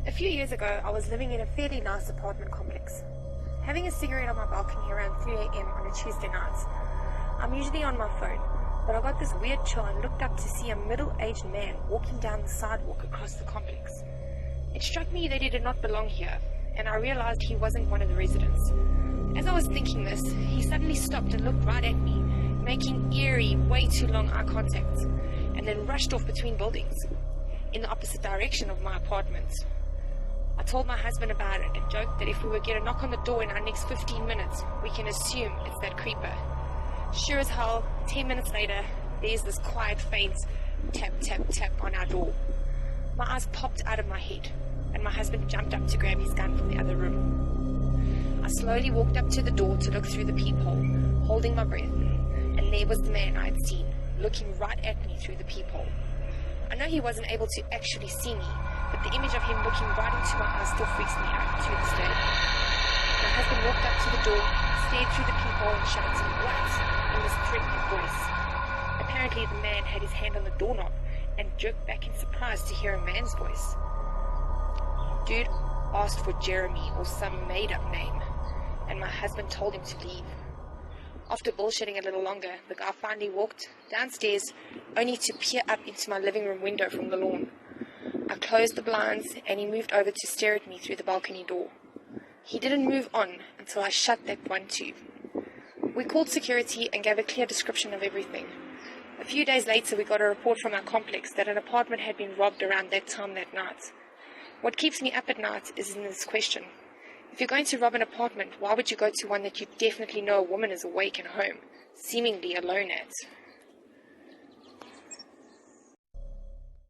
A few years ago, I was living in a fairly nice apartment complex. Having a cigarette on my balcony around 3 a.m. on a Tuesday night. I'm usually on my phone, but I got this weird chill and looked up to see a middle-aged man walking down the sidewalk across the complex. It struck me that he did not belong here, and I realized he wasn't one of the residents. As I was thinking this, he suddenly stopped and looked right at me, making eerie, way too long eye contact, and then rushed off between buildings, in the opposite direction of my apartment. I told my husband about it and joked that if we would get a knock on the door in our next 15 minutes, we can assume it's that creeper. Sure as hell, 10 minutes later, there's this quiet, faint tap, tap, tap on our door. My eyes popped out of my head, and my husband jumped up to grab his gun from the other room. I slowly walked up to the door to look through the peephole, holding my breath, and there was the man I had seen, looking right at me through the peephole. I know he wasn't able to actually see me, but the image of him looking right into my eyes still freaks me out to this day. My husband walked up to the door, stared through the peephole and shouted, "What?" in this threatening voice. Apparently the man had his hand on the doorknob and jerked back in surprise to hear a man's voice. Dude asked for Jeremy or some made-up name, and my husband told him to leave. After bullshitting a little longer, the guy finally walked downstairs, only to peer up into my living room window from the lawn. I closed the blinds, and he moved over to stare at me through the balcony door. He didn't move on until I shut that one too. We called security and gave a clear description of everything. A few days later, we got a report from our complex that an apartment had been robbed around that time that night. What keeps me up at night is in this question. If you're going to rob an apartment, why would you go to one that you definitely know a woman is awake and home, seemingly alone at?